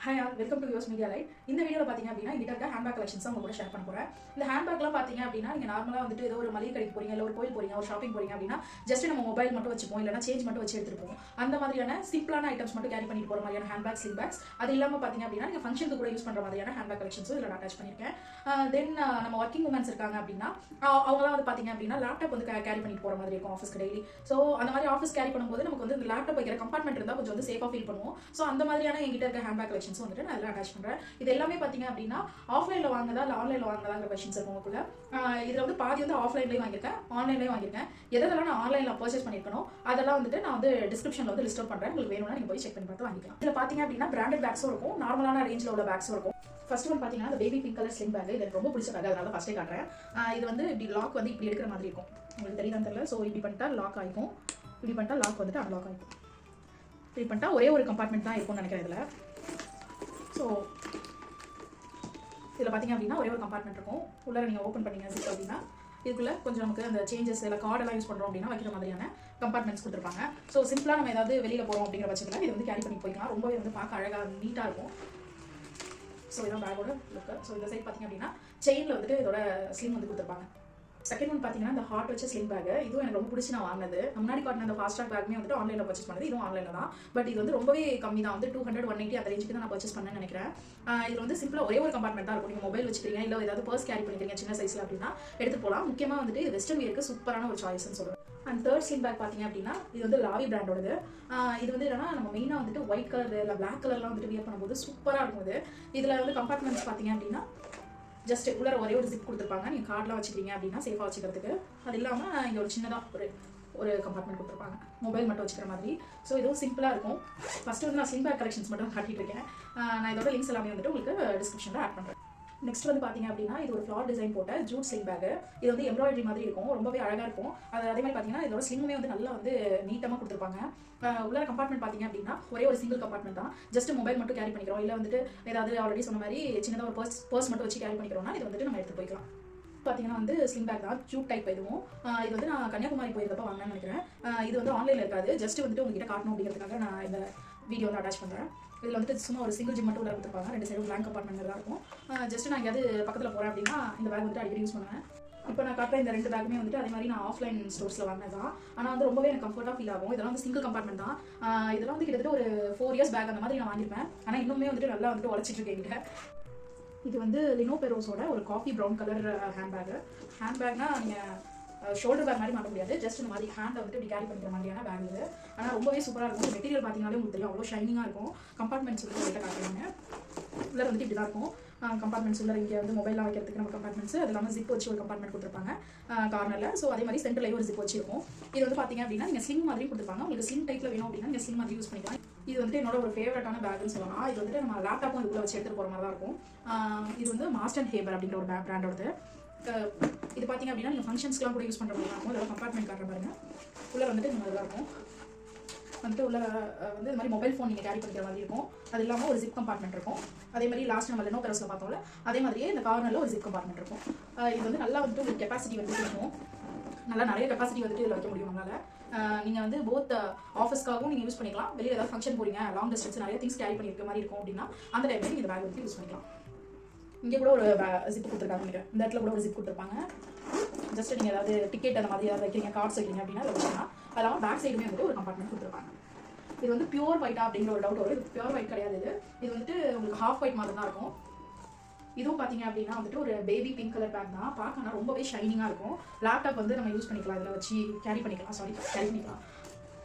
Hi all, welcome to Yours Media Light. இந்த வீடியோல பாத்தீங்க அப்படினா என்கிட்ட இருக்க ஹேண்ட்பேக் கலெக்ஷன்ஸ் உங்க கூட ஷேர் பண்ண போறேன். இந்த ஹேண்ட்பேக்லாம் பாத்தீங்க அப்படினா நீங்க நார்மலா வந்துட்டு ஏதோ ஒரு மளிகை கடைக்கு போறீங்க இல்ல ஒரு கோயில் போறீங்க ஒரு ஷாப்பிங் போறீங்க அப்படினா ஜஸ்ட் நம்ம மொபைல் மட்டும் வச்சுப்போம் இல்லனா சேஞ்ச் மட்டும் வச்சு எடுத்துட்டு போவோம். அந்த மாதிரியான சிம்பிளான ஐட்டம்ஸ் மட்டும் கேரி பண்ணிட்டு போற மாதிரியான ஹேண்ட்பேக் ஸ்லிங் பேக்ஸ் அது இல்லாம பாத்தீங்க அப்படினா நீங்க ஃபங்க்ஷனுக்கு கூட யூஸ் பண்ற மாதிரியான ஹேண்ட்பேக் கலெக்ஷன்ஸ் இதல அட்டாச் பண்ணிருக்கேன். தென் நம்ம வர்க்கிங் உமன்ஸ் இருக்காங்க அப்படினா அவங்கலாம் வந்து பாத்தீங்க அப்படினா லேப்டாப் வந்து கேரி பண்ணிட்டு போற மாதிரி இருக்கும் ஆபீஸ்க்கு டெய்லி. சோ அந்த மாதிரி ஆபீஸ் கேரி பண்ணும்போது நமக்கு வந்து இந்த லேப்டாப் வைக்கிற கம்பார்ட்மெண்ட் இருந்தா கொஞ்சம் வந்து சேஃபா ஃபீல் பண்ணுவோம். சோ அந்த மாதிரியான என்கிட்ட இருக்க ஹேண்ட்பேக் கலெக்ஷன்ஸ் வந்துட்டு நான் இதல அட்டாச் பண்றேன். இது எல்லாமே பாத்தீங்க அப்படினா ஆஃப்லைன்ல வாங்குனதா இல்ல ஆன்லைன்ல வாங்குனதாங்கிற क्वेश्चंस இருக்கும் உங்களுக்குள்ள. இதுல வந்து பாதி வந்து ஆஃப்லைன்லயே வாங்கிருக்கேன், ஆன்லைன்லயே வாங்கிருக்கேன். எதெல்லாம் நான் ஆன்லைன்ல பர்ச்சேஸ் பண்ணிருக்கனோ அதெல்லாம் வந்துட்டு நான் வந்து டிஸ்கிரிப்ஷன்ல வந்து லிஸ்ட் அவுட் பண்றேன். உங்களுக்கு வேணும்னா நீங்க போய் செக் பண்ணி பார்த்து வாங்கிக்கலாம். இதுல பாத்தீங்க அப்படினா பிராண்டட் பேக்ஸும் இருக்கும், நார்மலான ரேஞ்ச்ல உள்ள பேக்ஸும் இருக்கும். ஃபர்ஸ்ட் ஒன் பாத்தீங்கன்னா இந்த baby pink colour sling bag. இது எனக்கு ரொம்ப பிடிச்ச பேக், அதனால ஃபர்ஸ்டே காட்டுறேன். இது வந்து இப்படி லாக் வந்து இப்படி எடுக்கிற மாதிரி இருக்கும். உங்களுக்கு தெரியுதான்னு தெரியல. சோ இப்படி பண்ணிட்டா லாக் ஆயிக்கும், இப்படி பண்ணிட்டா லாக் வந்துட்டு அன்லாக் ஆயிக்கும். இப்படி பண்ணிட்டா ஒரே ஒரு கம்பார்ட்மெண்ட் தான் இருக்கும்னு நினைக்கிறேன் இதுல. சோ இதில் பார்த்தீங்க அப்படின்னா ஒரே ஒரு கம்பார்ட்மெண்ட் இருக்கும். உள்ளே நீங்கள் ஓப்பன் பண்ணீங்க ஜிப் அப்படின்னா இதுக்குள்ளே கொஞ்சம் நமக்கு அந்த சேஞ்சஸ் இல்லை கார்டெல்லாம் யூஸ் பண்ணுறோம் அப்படின்னா வைக்கிற மாதிரியான கம்பார்ட்மெண்ட்ஸ் கொடுத்துருப்பாங்க. ஸோ சிம்பிளாக நம்ம ஏதாவது வெளியில் போகிறோம் அப்படிங்கிற பட்சத்தில் இது வந்து கேரி பண்ணி போய்க்கலாம். ரொம்பவே வந்து பார்க்க அழகாக நீட்டாக இருக்கும். ஸோ இதான் பேக்கோட லுக்கு. ஸோ இந்த சைட் பார்த்தீங்க அப்படின்னா செயினில் வந்துட்டு இதோட ஸ்லிங் வந்து கொடுத்துருப்பாங்க. செகண்ட் ஒன் பார்த்தீங்கன்னா இந்த ஹார்ட் வச்ச ஸ்லிங் பேக். இதுவும் எனக்கு ரொம்ப பிடிச்சி நான் வாங்கினது. முன்னாடி காட்டின அந்த ஃபாஸ்ட் ட்ராக் பேக்குமே வந்துட்டு ஆன்லைனில் பர்ச்சேஸ் பண்ணது, இதுவும் ஆன்லைனில் தான். பட் இது வந்து ரொம்பவே கம்மி தான், வந்து 200 180 அந்த ரேஞ்சுக்கு தான் நான் பர்ச்சேஸ் பண்ணேன்னு நினைக்கிறேன். இது வந்து சிம்பிளாக ஒரே ஒரு கம்பார்ட்மெண்ட் தான் இருக்கும். நீங்கள் மொபைல் வச்சுக்கிறீங்க இல்லை ஏதாவது பர்ஸ் கேரி பண்ணிக்கிறீங்க சின்ன சைஸில் அப்படின்னா எடுத்து போகலாம். முக்கியமாக வந்துட்டு இது வெஸ்டர்ன் வியருக்கு சூப்பரான ஒரு சாய்ஸ்ன்னு சொல்லுவேன். அண்ட் தேர்ட் ஸ்லிங் பேக் பார்த்தீங்க அப்படின்னா இது வந்து லாவி பிராண்டோடது. இது வந்து என்னன்னா நம்ம மெயினாக வந்துட்டு ஒயிட் கலர் இல்லை பிளாக் கலர்லாம் வந்துட்டு வியர் பண்ணும்போது சூப்பராக இருக்கும். இது இதில் வந்து கம்பார்ட்மெண்ட்ஸ் பார்த்தீங்க அப்படின்னா ஜஸ்ட் உள்ளே ஒரே ஒரு ஜிப் கொடுத்துருப்பாங்க. நீங்கள் கார்டெலாம் வச்சுக்கிறீங்க அப்படின்னா சேஃபாக வச்சுக்கிறதுக்கு. அது இல்லாமல் இங்கே ஒரு சின்னதாக ஒரு கம்பார்ட்மெண்ட் கொடுத்துருப்பாங்க மொபைல் மட்டும் வச்சுக்கிற மாதிரி. ஸோ இதுவும் சிம்பிளாக இருக்கும். ஃபஸ்ட்டு வந்து நான் ஸ்லிங் பேக் கலெக்ஷன்ஸ் மட்டும் காட்டிட்டு இருக்கேன். நான் இதோட லிங்க்ஸ் எல்லாமே வந்துட்டு உங்களுக்கு டிஸ்கிரிப்ஷனில் ஆட் பண்ணுறேன். நெக்ஸ்ட் வந்து பார்த்தீங்க அப்படின்னா இது ஒரு ஃப்ளார் டிசைன் போட்ட ஜூட் ஸ்லிங் பேக். இது வந்து எம்ப்ராய்டரி மாதிரி இருக்கும், ரொம்பவே அழகாக இருக்கும். அதே மாதிரி பார்த்தீங்கன்னா இதோட ஸ்லிங்குமே வந்து நல்லா வந்து நீட்டமாக கொடுத்துருப்பாங்க. உள்ள கம்பார்ட்மெண்ட் பார்த்தீங்க அப்படின்னா ஒரே ஒரு சிங்கிள் கம்பார்ட்மெண்ட் தான். ஜஸ்ட் மொபைல் மட்டும் கேரி பண்ணிக்கிறோம் இல்லை வந்துட்டு ஏதாவது ஆல்ரெடி சொன்ன மாதிரி சின்னதாக ஒரு பர்ஸ் மட்டும் வச்சு கேரி பண்ணிக்கிறோம்னா இது வந்துட்டு நம்ம எடுத்து போய்க்கலாம். பார்த்தீங்கன்னா வந்து ஸ்லிங் பேக் தான், ஜூட் டைப். இதுவும் இது வந்து நான் கன்னியாகுமரி போயிருந்தப்போ வாங்கினேன்னு நினைக்கிறேன். இது வந்து ஆன்லைனில் இருக்காது, ஜஸ்ட் வந்துட்டு உங்ககிட்ட காட்டணும் அப்படிங்கிறதுக்காக நான் இந்த வீடியோ வந்து அட்டாச் பண்ணுறேன். இதில் வந்துட்டு சும்மா ஒரு சிங்கிள் ஜிம் மட்டும் உள்ள கொடுத்துருப்பாங்க. 2 சைடும் பிளாங்க் கம்பார்ட்மெண்ட் தான் இருக்கும். ஜஸ்ட் நான் எங்கேயாவது பக்கத்தில் போகிறேன் அப்படின்னா இந்த பேக் வந்துட்டு அடிக்கடி யூஸ் பண்ணுவேன். இப்போ நான் காட்டுற இந்த 2 பேக்குமே வந்துட்டு அதே மாதிரி நான் ஆஃப்லைன் ஸ்டோர்ஸில் வாங்கினது தான். ஆனால் வந்து ரொம்பவே எனக்கு கம்ஃபர்ட்டாக ஃபீல் ஆகும். இதெல்லாம் வந்து சிங்கிள் கம்பார்ட்மெண்ட் தான். இதெல்லாம் வந்து கிட்டத்தட்ட ஒரு 4 இயர்ஸ் பேக் அந்த மாதிரி நான் வாங்கியிருப்பேன். ஆனால் இன்னுமே வந்துட்டு நல்லா வந்துட்டு உழைச்சிட்டு இருக்கேன். இது வந்து லினோ பெரோஸோட ஒரு காஃபி ப்ரௌன் கலர் ஹேண்ட்பேக்னா நீங்கள் ஷோல்டர் பேக் மாதிரி மாட்ட முடியாது, ஜஸ்ட் இந்த மாதிரி ஹேண்டை வந்துட்டு இப்படி கேரி பண்ணிக்கிற மாதிரியான பேக் இது. ஆனால் ரொம்பவே சூப்பராக இருக்கும். மெட்டீரியல் பார்த்தீங்கன்னாலே உங்களுக்கு தெரியும் அவ்வளோ ஷைனிங்காக இருக்கும். கம்பார்ட்மெண்ட்ஸ் வந்து உங்கள்கிட்ட காட்டுறாங்க. உள்ளே வந்துட்டு இப்படி தான் இருக்கும் கம்பார்ட்மெண்ட்ஸ். உள்ள இங்கே வந்து மொபைல்லாம் வைக்கிறதுக்கு நம்ம கம்பார்ட்மெண்ட்ஸ், அது இல்லாமல் ஜிப் வச்சு ஒரு கம்பார்ட்மெண்ட் கொடுத்துருப்பாங்க கார்னரில். ஸோ அதே மாதிரி சென்டர்லேயும் ஒரு ஜிப் வச்சிருக்கும். இது வந்து பார்த்தீங்க அப்படின்னா நீங்கள் ஸ்லிங் மாதிரி கொடுத்துருப்பாங்க. உங்களுக்கு ஸ்லிங் டைப்பில் வேணும் அப்படின்னா நீங்கள் ஸ்லிங் மாதிரி யூஸ் பண்ணிக்கலாம். இது வந்துட்டு என்னோட ஒரு ஃபேவரட்டான பேக்னு சொல்லலாம். இது வந்துட்டு நம்ம லேப்டாப்பும் இதுக்குள்ள வச்சு எடுத்துகிட்டு போகிற மாதிரி தான் இருக்கும். இது வந்து மாஸ்டர் அண்ட் ஹேபர் அப்படிங்கிற ஒரு பிராண்டோடது. இது பார்த்தீங்க அப்படின்னா நீங்கள் ஃபங்க்ஷன்ஸ்க்குலாம் கூட யூஸ் பண்ணுற மாதிரி இருக்கும். இதோட கம்பார்ட்மெண்ட் காட்டுற பாருங்க. உள்ளே வந்துட்டு இந்த மாதிரி தான் இருக்கும். வந்துட்டு உள்ள வந்து இந்த மாதிரி மொபைல் ஃபோன் நீங்கள் கேரி பண்ணிக்கிற மாதிரி இருக்கும். அது இல்லாமல் ஒரு ஜிப் கம்பார்ட்மெண்ட் இருக்கும். அதே மாதிரி லாஸ்ட் நம்ம லினோ பெரோஸில் பார்த்தோம்ல அதே மாதிரியே இந்த கார்னரில் ஒரு ஜிப் கம்பார்ட்மெண்ட் இருக்கும். இது வந்து நல்லா வந்துட்டு உங்களுக்கு கெப்பாசிட்டி வந்து இருக்கும். நல்லா நிறைய கெப்பாசிட்டி வந்துட்டு இதில் வைக்க முடியும் உங்களால். நீங்கள் வந்து போத் ஆஃபீஸ்க்காகவும் நீங்கள் யூஸ் பண்ணிக்கலாம். வெளியே ஏதாவது ஃபங்க்ஷன் போகிறீங்க, லாங் டிஸ்டன்ஸ் நிறைய திங்ஸ் கேரி பண்ணியிருக்க மாதிரி இருக்கும் அப்படின்னா அந்த டைமில் நீங்கள் இந்த பேக் வந்து யூஸ் பண்ணிக்கலாம். இங்கே கூட ஒரு ஜிப் கொடுத்துருக்காங்க. இந்த இடத்துல கூட ஒரு ஜிப் கொடுத்துருப்பாங்க. ஜஸ்ட் நீங்கள் ஏதாவது டிக்கெட் அந்த மாதிரி ஏதாவது வைக்கிறீங்க, கார்ட்ஸ் வைக்கிறீங்க அப்படின்னா அதை வச்சுக்கலாம். அதெல்லாம் பேக் சைடுமே வந்துட்டு ஒரு கம்பார்ட்மெண்ட் கொடுத்துருப்பாங்க. இது வந்து பியூர் ஒயிட்டா அப்படிங்கிற ஒரு டவுட் வரும். இது பியூர் ஒயிட் கிடையாது. இது வந்துட்டு உங்களுக்கு ஹாஃப் ஒயிட் மாதிரி தான் இருக்கும். இதுவும் பார்த்தீங்க அப்படின்னா வந்துட்டு ஒரு பேபி பிங்க் கலர் பேக் தான். பார்க்கணும் ரொம்பவே ஷைனிங்காக இருக்கும். லேப்டாப் வந்து நம்ம யூஸ் பண்ணிக்கலாம், இதில் வச்சு கேரி பண்ணிக்கலாம்.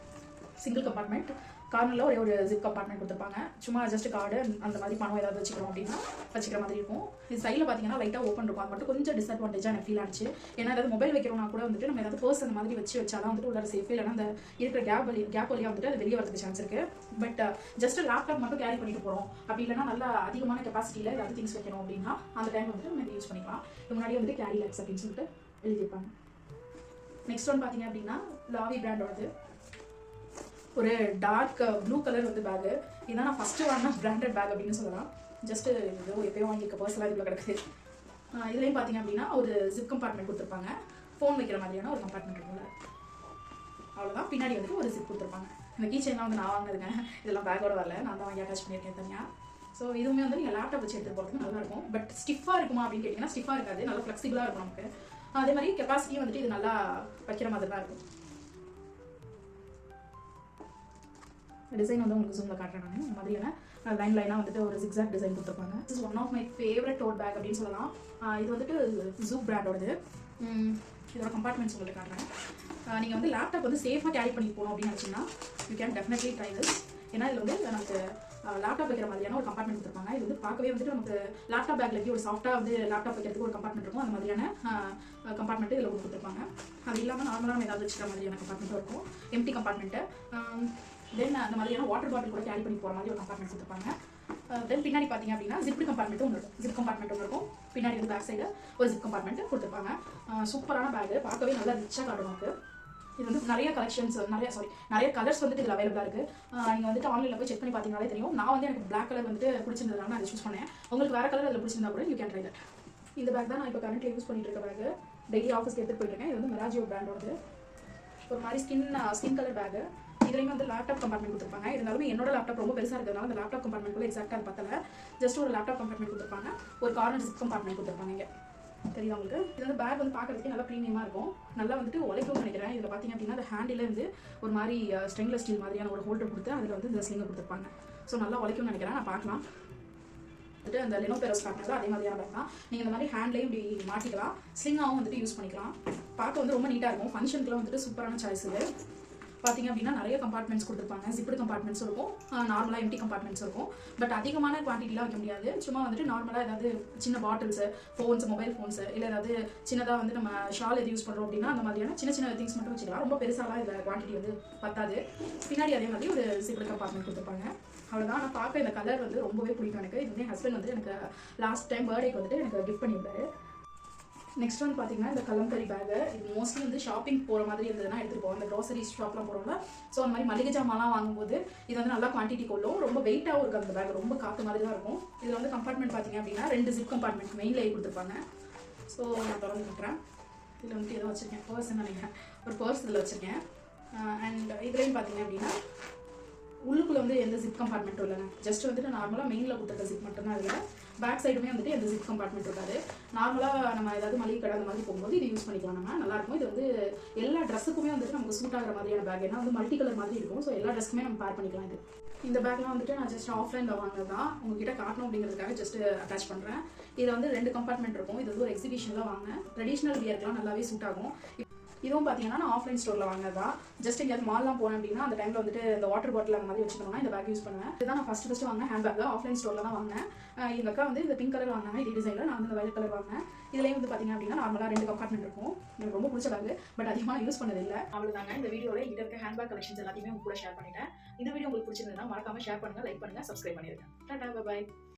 Single compartment. கார்னரில் ஒரே ஒரு ஜிப் கம்பார்ட்மெண்ட் கொடுத்துருப்பாங்க. சும்மா ஜஸ்ட் கார்டு அந்த மாதிரி பணம் ஏதாவது வச்சுக்கிறோம் அப்படின்னா வச்சுக்கிற மாதிரி இருக்கும். இது சைடில் பார்த்தீங்கன்னா லைட்டாக ஓப்பன் இருக்கும். அது மட்டும் கொஞ்சம் டிஸ்அட்வான்டேஜாக எனக்கு ஃபீல் ஆச்சு. ஏன்னா ஏதாவது மொபைல் வைக்கிறோம்னா கூட வந்துட்டு நம்ம ஏதாவது பர்ஸ் அந்த மாதிரி வச்சாலும் வந்துட்டு உள்ள சேஃப், இல்லைனா அந்த இருக்கிற கேப் வழியாக வந்துட்டு அது வெளியே வரதுக்கு சான்ஸ் இருக்குது. பட் ஜஸ்ட் லேப்டாப் மட்டும் கேரி பண்ணிட்டு போகிறோம் அப்படி இல்லைனா நல்லா அதிகமான கெப்பாசிட்டியில் ஏதாவது திங்ஸ் வைக்கணும் அப்படின்னா அந்த டைம் வந்துட்டு நம்ம யூஸ் பண்ணிக்கலாம். இது முன்னாடியே வந்துட்டு கேரி லேக்ஸ் அப்படின்னு சொல்லிட்டு எழுதியிருப்பாங்க. நெக்ஸ்ட் ஒன் பார்த்தீங்க அப்படின்னா லாவி பிராண்டோடது ஒரு டார்க் ப்ளூ கலர் வந்து பேகு. இதுதான் நான் ஃபஸ்ட்டு வாங்கின பிராண்டட் பேக் அப்படின்னு சொல்லலாம். ஜஸ்ட்டு ஏதோ எப்போயும் வாங்கியிருக்க பர்சனலாக இதில் கிடக்குது. இதுலேயும் பார்த்தீங்க அப்படின்னா ஒரு ஜிப் கம்பார்ட்மெண்ட் கொடுத்துருப்பாங்க. ஃபோன் வைக்கிற மாதிரியான ஒரு கம்பார்ட்மெண்ட் இருக்கும்ல, அவ்வளோதான். பின்னாடி வந்துட்டு ஒரு ஜிப் கொடுத்துருப்பாங்க. இந்த கீ செயின்லாம் வந்து நான் வாங்கினதுங்க, இதெல்லாம் பேக்கோட வரல, நான் தான் வாங்கி அட்டாச் பண்ணியிருக்கேன் தனியாக. ஸோ இதுவுமே வந்து நீங்கள் லேப்டாப் வச்சு எடுத்துகிட்டு போகிறதுக்கு நல்லாயிருக்கும். பட் ஸ்டிஃபாக இருக்குமா அப்படின்னு கேட்டிங்கன்னா ஸ்டிஃபாக இருக்காது, நல்லா ஃப்ளெக்சிபிளாக இருக்கும் நமக்கு. அதே மாதிரி கெப்பாசிட்டியும் வந்துட்டு இது நல்லா வைக்கிற மாதிரி தான் இருக்கும். டிசைன் வந்து உங்களுக்கு ஜூமில் காட்டுறேன் நான். இந்த மாதிரியான லைனாக வந்துட்டு ஒரு ஜிக்ஸாக் டிசைன் கொடுத்துருப்பாங்க. This is one of my favourite tote bag அப்படின்னு சொல்லலாம். இது வந்துட்டு ஜூக் பிராண்டோடது. இதோட கம்பார்ட்மெண்ட்ஸ் உங்களுக்கு காட்டுறேன். நீங்கள் வந்து லேப்டாப் வந்து சேஃபாக கேரி பண்ணி போகணும் அப்படின்னு நினச்சிங்கன்னா you can definitely try this. ஏன்னா இது வந்து நமக்கு லேப்டாப் வைக்கிற மாதிரியான ஒரு கம்பார்ட்மெண்ட் கொடுத்துருப்பாங்க. இது வந்து பார்க்கவே வந்துட்டு நமக்கு லேப்டாப் பேக்கில் எப்படி ஒரு சாஃப்ட்டாக வந்து லேப்டாப் வைக்கிறதுக்கு ஒரு கம்பார்ட்மெண்ட் இருக்கும், அந்த மாதிரியான கம்பார்ட்மெண்ட்டு இதில் கொடுத்துருப்பாங்க. அது இல்லாமல் நார்மலாக நம்ம ஏதாவது வச்சுக்கிற மாதிரியான கம்பார்ட்மெண்ட்டும் இருக்கும், எம்டி கம்பார்ட்மெண்ட்டு. தென் அந்த மாதிரியான வாட்டர் பாட்டில் கூட கேரி பண்ணி போகிற மாதிரி ஒரு கம்பார்ட்மெண்ட் கொடுத்துருப்பாங்க. தென் பின்னாடி பார்த்தீங்க அப்படின்னா ஜிப் கம்பார்ட்மெண்ட்டும் ஒன்று இருக்கும். ஜிப் கம்பார்ட்மெண்ட் ஒன்று இருக்கும். பின்னாடி வந்து பேக் சைடு ஒரு ஜிப் கம்பார்ட்மெண்ட் கொடுத்துருப்பாங்க. சூப்பரான பேக்கு, பார்க்கவே நல்லா ரிச்சாக காட்டும் நமக்கு. இது வந்து நிறைய கலெக்ஷன்ஸ் நிறைய கலர்ஸ் வந்துட்டு இதில் அவைலபிளாக இருக்குது. நீங்கள் வந்துட்டு ஆன்லைனில் போய் செக் பண்ணி பார்த்தீங்கனாலே தெரியும். நான் வந்து எனக்கு பிளாக் கலர் வந்துட்டு பிடிச்சிருந்ததுனால நான் அதை சூஸ் பண்ணேன். உங்களுக்கு வேறு கலர் அதில் பிடிச்சிருந்தா கூட யூ கேன் ட்ரை தட். இந்த பேக் தான் நான் இப்போ கரண்ட்லி யூஸ் பண்ணிட்டு இருக்க பேக்கு. டெய்லி ஆஃபீஸ்க்கு எடுத்துகிட்டு போயிட்டுருக்கேன். இது வந்து மெராஜியோ பிராண்டோடது. ஒரு மாதிரி ஸ்கின் கலர் பேக்கு. இதுலேயுமே வந்து லேப்டாப் கம்பார்ட்மெண்ட் கொடுத்துருப்பாங்க. இருந்தாலுமே என்னோட லேப்டாப் ரொம்ப பெருசாக இருக்கிறதுனால அந்த லேப்டாப் கம்பார்ட்மெண்ட் கூட எக்ஸாக்டாக அது பத்தல. ஜஸ்ட் ஒரு லேப்டாப் கம்பார்ட்மெண்ட் கொடுத்துருப்பாங்க, ஒரு கார்னர் ஜிப் கம்பார்ட்மெண்ட் கொடுத்துருப்பாங்க. இங்கே தெரியுது உங்களுக்கு. இது வந்து பேக் வந்து பார்க்கறதுக்கே நல்லா ப்ரீமியமாக இருக்கும், நல்லா வந்துட்டு உழைக்கும்னு நினைக்கிறேன். இதில் பார்த்தீங்க அப்படின்னா அந்த ஹேண்டிலேருந்து ஒரு மாதிரி ஸ்டெயின்லெஸ் ஸ்டீல் மாதிரியான ஒரு ஹோல்டர் கொடுத்து அதில் வந்து இந்த ஸ்லிங்கை கொடுத்துருப்பாங்க. ஸோ நல்லா உழைக்கும்னு நினைக்கிறேன். நான் பார்க்கலாம். வந்துட்டு அந்த லெனோ பெரோஸ் காட்டினது அதே மாதிரியான பேக் தான். நீங்கள் இந்த மாதிரி ஹேண்ட்லேயும் இப்படி மாட்டிக்கலாம், ஸ்லிங்காகவும் வந்துட்டு யூஸ் பண்ணிக்கலாம். பார்க்க வந்து ரொம்ப நீட்டாக இருக்கும். ஃபங்க்ஷனுக்குலாம் வந்துட்டு சூப்பரான சாய்ஸ் இது. பார்த்தீங்க அப்படின்னா நிறைய கம்பார்ட்மெண்ட்ஸ் கொடுத்துருப்பாங்க. ஜிப்டு கம்பார்ட்மெண்ட்ஸ் இருக்கும், நார்மலாக எம்டி கம்பார்ட்மெண்ட்ஸ் இருக்கும். பட் அதிகமான குவான்டிட்டிலாம் வைக்க முடியாது. சும்மா வந்துட்டு நார்மலாக ஏதாவது சின்ன பாட்டில்ஸு, ஃபோன்ஸ், மொபைல் ஃபோன்ஸு, இல்லை ஏதாவது சின்னதாக வந்து நம்ம ஷால் எது யூஸ் பண்ணுறோம் அப்படின்னா அந்த மாதிரியான சின்ன சின்ன திங்ஸ் மட்டும் வச்சுக்கலாம். ரொம்ப பெருசாலாம் இதில் குவான்டிட்டி வந்து பத்தாது. பின்னாடி அதே மாதிரி ஒரு ஜிப்டு கம்பார்ட்மெண்ட் கொடுத்துருப்பாங்க. அவ்வளோதான். நான் பார்க்க இந்த கலர் வந்து ரொம்பவே பிடிக்கும் எனக்கு. இது வந்து என் ஹஸ்பண்ட் வந்து எனக்கு லாஸ்ட் டைம் பர்த்டேக்கு வந்துட்டு எனக்கு கிஃப்ட் பண்ணியிருந்தாரு. நெக்ஸ்ட் வந்து பார்த்தீங்கன்னா இந்த கலம்கரி பேக்கு. இது மோஸ்ட்லி வந்து ஷாப்பிங் போகிற மாதிரி இருந்ததுன்னா எடுத்துகிட்டு போவோம். அந்த க்ரோசரி ஷாப்லாம் போகிறோம்ல, ஸோ அந்த மாதிரி மளிகை ஜாமான்லாம் வாங்கும்போது இது வந்து நல்லா குவான்டிட்டி கொள்ளும். ரொம்ப வெயிட்டாகவும் இருக்கும் அந்த பேக், ரொம்ப காற்று மாதிரி தான் இருக்கும். இதில் வந்து கம்பார்ட்மெண்ட் பார்த்தீங்க அப்படின்னா 2 ஜிப் கம்பார்ட்மெண்ட் மெயின்லேயே கொடுத்துருப்பாங்க. ஸோ நான் திறந்து விட்டுறேன். இதில் வந்துட்டு ஏதோ வச்சுருக்கேன், பர்ஸ்ன்னு நினைக்கிறேன். ஒரு பர்ஸ் இதில் வச்சுருக்கேன். அண்ட் இதுலேயும் பார்த்தீங்க அப்படின்னா உள்ளுக்குள்ளே வந்து எந்த ஜிப் கம்பார்ட்மெண்ட்டும் இல்லைங்க. ஜஸ்ட் வந்துட்டு நார்மலாக மெயினில் கொடுத்துருக்க ஜிப் மட்டும்தான் இதில். பேக் சைடுமே வந்துட்டு எந்த ஜிப் கம்பார்ட்மெண்ட் இருக்காது. நார்மலாக நம்ம ஏதாவது மளிகை கடை அந்த மாதிரி போகும்போது இது யூஸ் பண்ணிக்கலாம். நம்ம நல்லாயிருக்கும். இது வந்து எல்லா ட்ரெஸ்ஸுக்குமே வந்துட்டு நமக்கு சூட் ஆகிற மாதிரியான பேக். ஏன்னா வந்து மல்டி கலர் மாதிரி இருக்கும். ஸோ எல்லா ட்ரெஸ்க்குமே நம்ம பேர் பண்ணிக்கலாம். இது இந்த பேக்லாம் வந்துட்டு நான் ஜஸ்ட் ஆஃப்லைனில் வாங்கினது தான், உங்ககிட்ட காட்டணும் அப்படிங்கிறதுக்காக ஜஸ்ட் அட்டாச் பண்ணுறேன். இதில் வந்து 2 கம்பார்ட்மெண்ட் இருக்கும். இது வந்து ஒரு எக்ஸிபிஷனில் வாங்கினேன். ட்ரெடிஷ்னல் வியர்க்கெலாம் நல்லாவே சூட் ஆகும். இதுவும் பார்த்தீங்கன்னா நான் ஆஃப்லைன் ஸ்டோரில் வாங்கினதா. ஜஸ்ட் எங்கேயாவது மால்லாம் போனேன் அப்படின்னா அந்த டைமில் வந்துட்டு இந்த வாட்டர் பாட்டில் அந்த மாதிரி வச்சுக்கணும்னா இந்த பேக் யூஸ் பண்ணுவேன். இதுதான் நான் ஃபஸ்ட்டு வாங்கினேன் ஹேண்ட் பேக். ஆஃப்லைன் ஸ்டோரில் தான் வாங்கினேன். எங்கள் அக்கா வந்து இந்த பிங்க் கலர் வாங்கினாங்க, இதே டிசைனில். நான் வந்து இந்த வயலட் கலர் வாங்கினேன். இதுலேயும் வந்து பார்த்தீங்க அப்படின்னா நார்மலாக 2 கம்பார்ட்மெண்ட் இருக்கும். எனக்கு ரொம்ப பிடிச்ச பேக், பட் அதிகமாக யூஸ் பண்ணது இல்லை. அவ்வளோதாங்க. இந்த வீடியோவில் எங்கிட்ட இருக்க ஹேண்ட் பேக் கலெக்ஷன்ஸ் எல்லாத்தையுமே உங்க கூட ஷேர் பண்ணிட்டேன். இந்த வீடியோ உங்களுக்கு பிடிச்சிருந்ததுன்னா மறக்காம ஷேர் பண்ணுங்கள், லைக் பண்ணுங்கள், சப்ஸ்கிரைப் பண்ணிடுங்க. டாடா, பை.